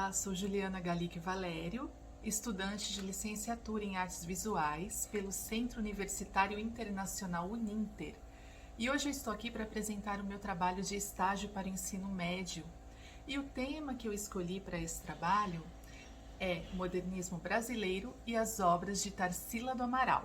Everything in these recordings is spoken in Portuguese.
Olá, sou Juliana Galique Valério, estudante de licenciatura em Artes Visuais pelo Centro Universitário Internacional Uninter. E hoje eu estou aqui para apresentar o meu trabalho de estágio para o ensino médio. E o tema que eu escolhi para esse trabalho é Modernismo Brasileiro e as obras de Tarsila do Amaral.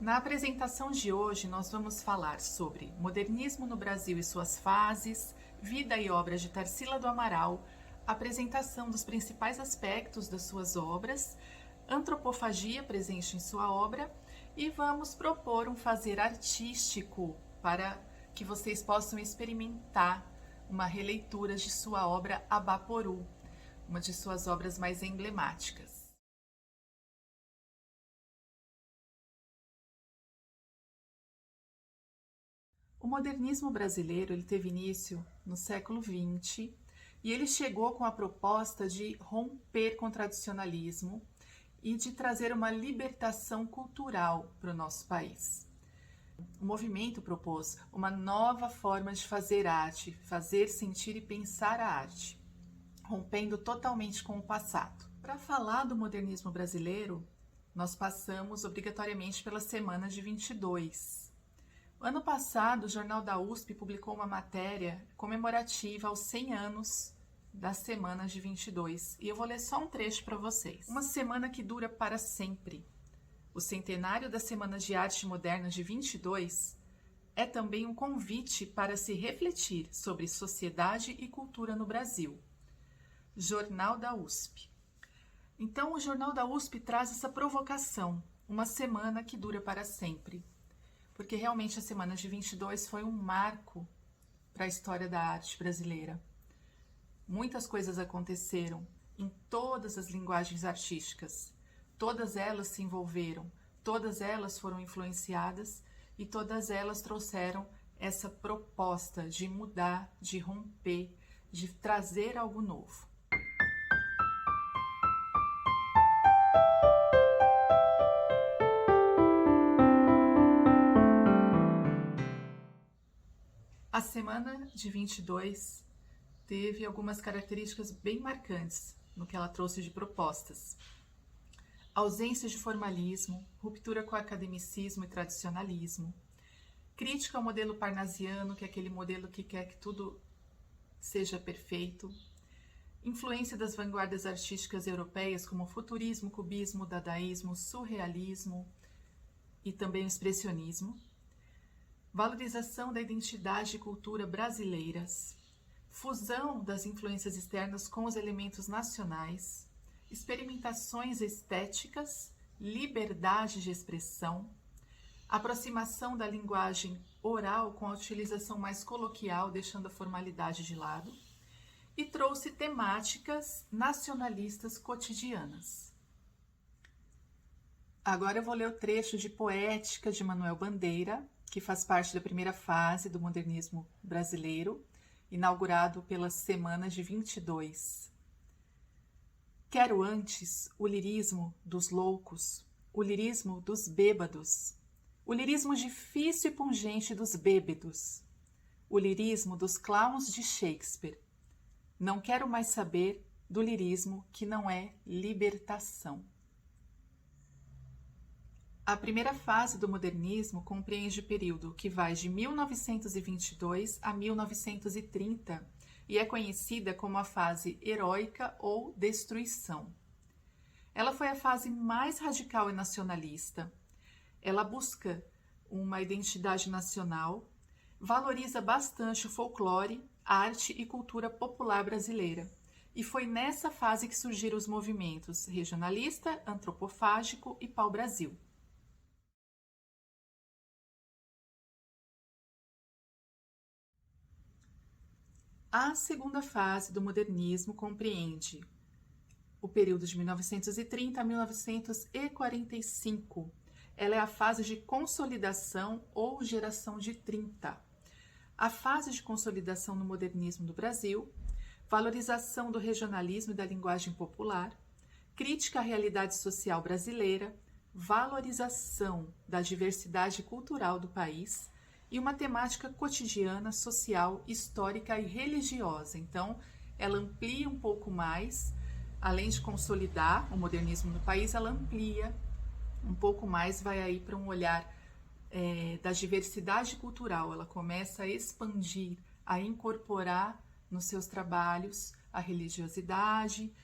Na apresentação de hoje, nós vamos falar sobre modernismo no Brasil e suas fases, vida e obras de Tarsila do Amaral, apresentação dos principais aspectos das suas obras, antropofagia presente em sua obra e vamos propor um fazer artístico para que vocês possam experimentar uma releitura de sua obra Abaporu, uma de suas obras mais emblemáticas. O modernismo brasileiro ele teve início no século XX e ele chegou com a proposta de romper com o tradicionalismo e de trazer uma libertação cultural para o nosso país. O movimento propôs uma nova forma de fazer arte, fazer, sentir e pensar a arte, rompendo totalmente com o passado. Para falar do modernismo brasileiro, nós passamos obrigatoriamente pelas semanas de 22. Ano passado, o Jornal da USP publicou uma matéria comemorativa aos 100 anos das Semanas de 22 e eu vou ler só um trecho para vocês. Uma semana que dura para sempre. O centenário das Semanas de Arte Moderna de 22 é também um convite para se refletir sobre sociedade e cultura no Brasil. Jornal da USP. Então, o Jornal da USP traz essa provocação, uma semana que dura para sempre. Porque realmente a Semana de 22 foi um marco para a história da arte brasileira. Muitas coisas aconteceram em todas as linguagens artísticas. Todas elas se envolveram, todas elas foram influenciadas e todas elas trouxeram essa proposta de mudar, de romper, de trazer algo novo. A Semana de 22 teve algumas características bem marcantes no que ela trouxe de propostas. Ausência de formalismo, ruptura com o academicismo e tradicionalismo, crítica ao modelo parnasiano, que é aquele modelo que quer que tudo seja perfeito, influência das vanguardas artísticas europeias como futurismo, cubismo, dadaísmo, surrealismo e também o expressionismo, valorização da identidade e cultura brasileiras, fusão das influências externas com os elementos nacionais, experimentações estéticas, liberdade de expressão, aproximação da linguagem oral com a utilização mais coloquial, deixando a formalidade de lado, e trouxe temáticas nacionalistas cotidianas. Agora eu vou ler o trecho de Poética de Manuel Bandeira, que faz parte da primeira fase do modernismo brasileiro, inaugurado pelas Semanas de 22. Quero antes o lirismo dos loucos, o lirismo dos bêbados, o lirismo difícil e pungente dos bêbedos, o lirismo dos clowns de Shakespeare. Não quero mais saber do lirismo que não é libertação. A primeira fase do modernismo compreende o período que vai de 1922 a 1930 e é conhecida como a fase heróica ou destruição. Ela foi a fase mais radical e nacionalista. Ela busca uma identidade nacional, valoriza bastante o folclore, arte e cultura popular brasileira. E foi nessa fase que surgiram os movimentos regionalista, antropofágico e pau-brasil. A segunda fase do modernismo compreende o período de 1930 a 1945. Ela é a fase de consolidação ou geração de 30. A fase de consolidação no modernismo do Brasil, valorização do regionalismo e da linguagem popular, crítica à realidade social brasileira, valorização da diversidade cultural do país e uma temática cotidiana, social, histórica e religiosa. Então, ela amplia um pouco mais, além de consolidar o modernismo no país, ela amplia um pouco mais, vai aí para um olhar da diversidade cultural. Ela começa a expandir, a incorporar nos seus trabalhos a religiosidade,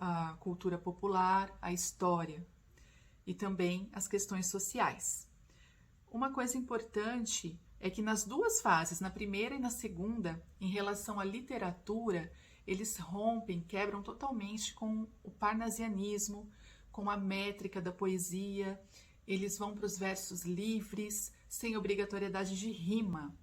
a cultura popular, a história e também as questões sociais. Uma coisa importante é que nas duas fases, na primeira e na segunda, em relação à literatura, eles rompem, quebram totalmente com o parnasianismo, com a métrica da poesia, eles vão para os versos livres, sem obrigatoriedade de rima.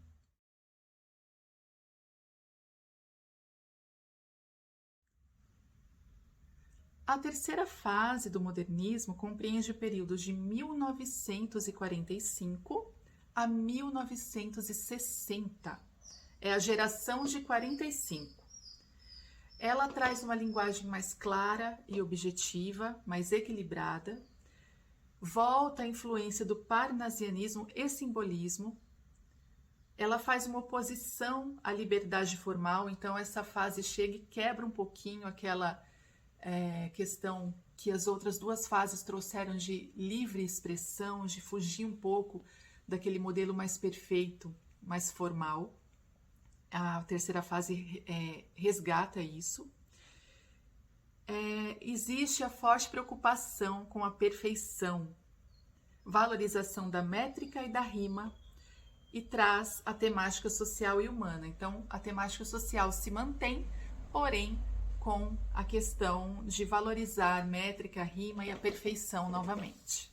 A terceira fase do modernismo compreende períodos de 1945 a 1960. É a geração de 45. Ela traz uma linguagem mais clara e objetiva, mais equilibrada, volta à influência do parnasianismo e simbolismo. Ela faz uma oposição à liberdade formal, então essa fase chega e quebra um pouquinho aquela questão que as outras duas fases trouxeram de livre expressão, de fugir um pouco daquele modelo mais perfeito, mais formal. A terceira fase resgata isso. Existe a forte preocupação com a perfeição, valorização da métrica e da rima, e traz a temática social e humana. Então, a temática social se mantém, porém, com a questão de valorizar métrica, rima e a perfeição novamente.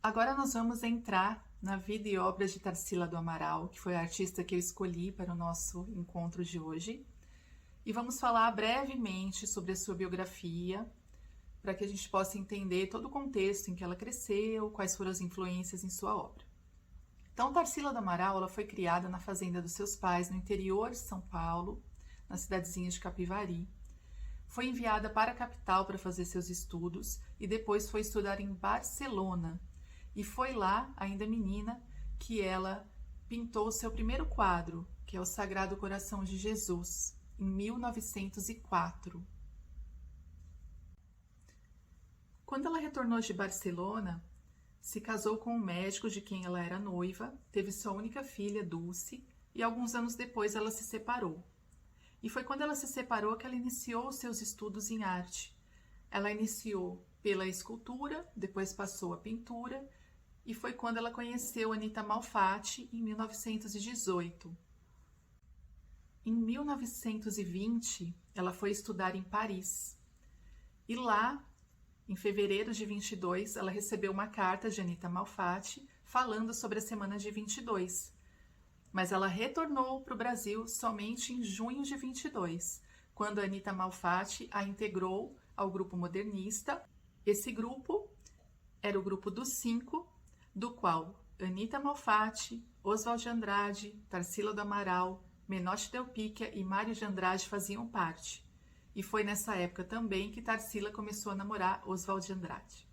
Agora nós vamos entrar na vida e obras de Tarsila do Amaral, que foi a artista que eu escolhi para o nosso encontro de hoje. E vamos falar brevemente sobre a sua biografia, para que a gente possa entender todo o contexto em que ela cresceu, quais foram as influências em sua obra. Então, Tarsila do Amaral, ela foi criada na fazenda dos seus pais, no interior de São Paulo, na cidadezinha de Capivari. Foi enviada para a capital para fazer seus estudos e depois foi estudar em Barcelona. E foi lá, ainda menina, que ela pintou o seu primeiro quadro, que é o Sagrado Coração de Jesus, em 1904. Quando ela retornou de Barcelona, se casou com um médico de quem ela era noiva, teve sua única filha, Dulce, e alguns anos depois ela se separou. E foi quando ela se separou que ela iniciou os seus estudos em arte. Ela iniciou pela escultura, depois passou à pintura, e foi quando ela conheceu Anita Malfatti em 1918. Em 1920, ela foi estudar em Paris. E lá, em fevereiro de 22, ela recebeu uma carta de Anita Malfatti falando sobre a semana de 22. Mas ela retornou para o Brasil somente em junho de 22, quando a Anita Malfatti a integrou ao grupo modernista. Esse grupo era o grupo dos 5, do qual Anita Malfatti, Oswald de Andrade, Tarsila do Amaral, Menotti Delpicchia e Mário de Andrade faziam parte. E foi nessa época também que Tarsila começou a namorar Oswald de Andrade.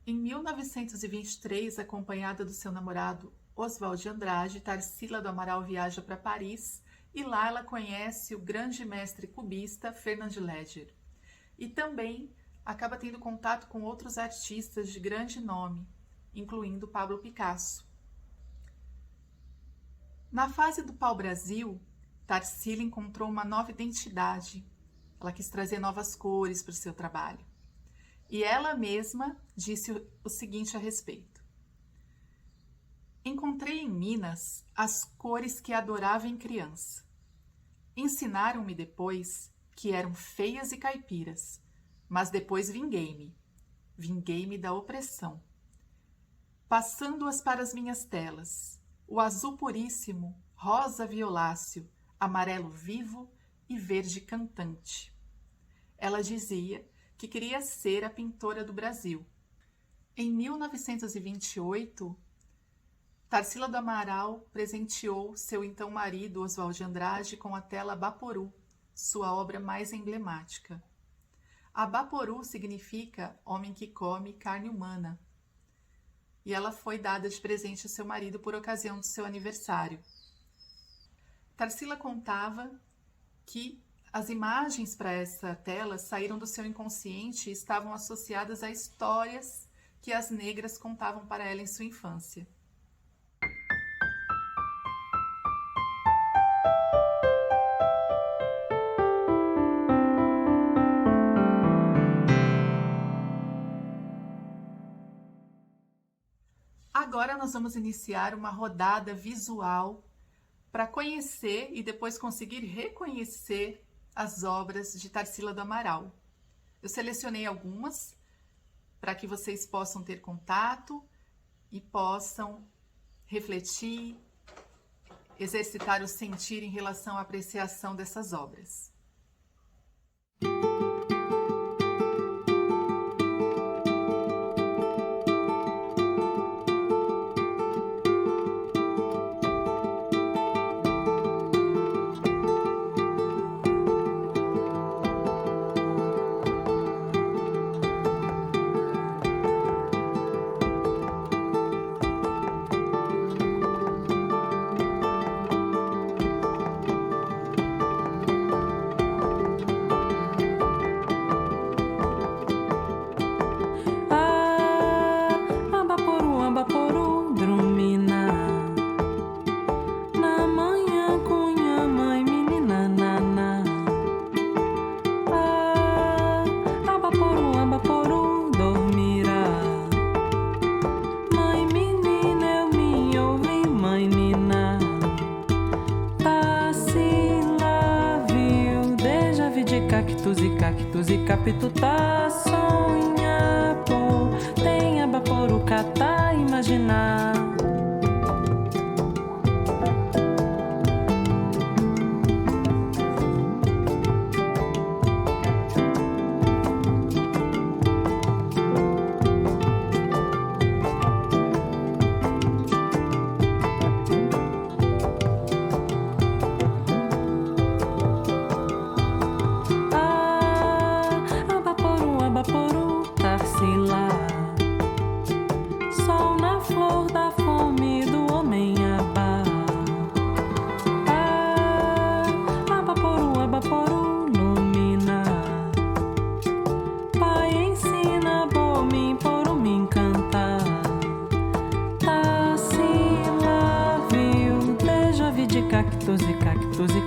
Em 1923, acompanhada do seu namorado Oswald de Andrade, Tarsila do Amaral viaja para Paris e lá ela conhece o grande mestre cubista Fernand Léger. E também acaba tendo contato com outros artistas de grande nome, incluindo Pablo Picasso. Na fase do pau-brasil, Tarsila encontrou uma nova identidade. Ela quis trazer novas cores para o seu trabalho. E ela mesma disse o seguinte a respeito: encontrei em Minas as cores que adorava em criança. Ensinaram-me depois que eram feias e caipiras, mas depois vinguei-me da opressão. Passando-as para as minhas telas, o azul puríssimo, rosa violáceo, amarelo vivo e verde cantante. Ela dizia que queria ser a pintora do Brasil. Em 1928, Tarsila do Amaral presenteou seu então marido, Oswald de Andrade, com a tela Abaporu, sua obra mais emblemática. Abaporu significa homem que come carne humana, e ela foi dada de presente ao seu marido por ocasião do seu aniversário. Tarsila contava que as imagens para essa tela saíram do seu inconsciente e estavam associadas a histórias que as negras contavam para ela em sua infância. Agora nós vamos iniciar uma rodada visual para conhecer e depois conseguir reconhecer as obras de Tarsila do Amaral. Eu selecionei algumas para que vocês possam ter contato e possam refletir, exercitar o sentir em relação à apreciação dessas obras. Cactus e capitutá, sonha, pô, tem Abaporu, catar, imaginar. Sol na flor da fome do homem abá. Abaporu, Abaporu, lumina. Pai ensina bomim por mim cantar. Tarsila viu, beija de cactus e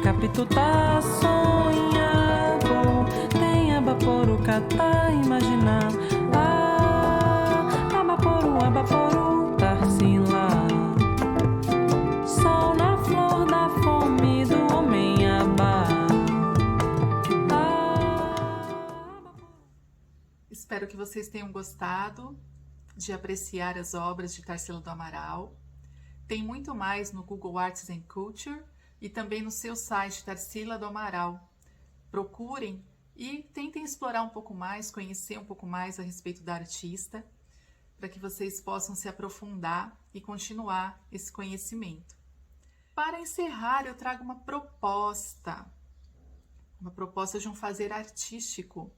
capitutá, sonha, bom, tem Abaporu, catar, imaginar. Abaporu, Tarsila. Sol na flor da fome do homem abá. Espero que vocês tenham gostado de apreciar as obras de Tarsila do Amaral. Tem muito mais no Google Arts and Culture e também no seu site Tarsila do Amaral. Procurem e tentem explorar um pouco mais, conhecer um pouco mais a respeito da artista, para que vocês possam se aprofundar e continuar esse conhecimento. Para encerrar, eu trago uma proposta de um fazer artístico.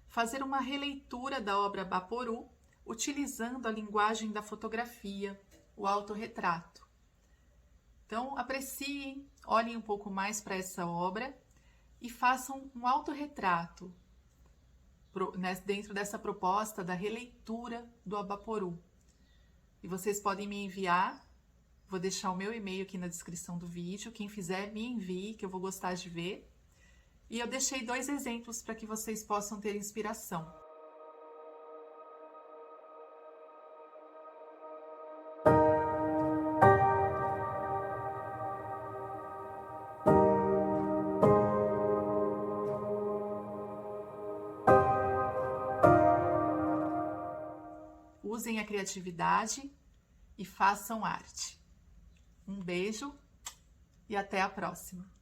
Fazer uma releitura da obra Abaporu, utilizando a linguagem da fotografia, o autorretrato. Então, apreciem, olhem um pouco mais para essa obra e façam um autorretrato dentro dessa proposta da releitura do Abaporu. E vocês podem me enviar, vou deixar o meu e-mail aqui na descrição do vídeo, quem fizer me envie, que eu vou gostar de ver. E eu deixei 2 exemplos para que vocês possam ter inspiração. Usem a criatividade e façam arte. Um beijo e até a próxima!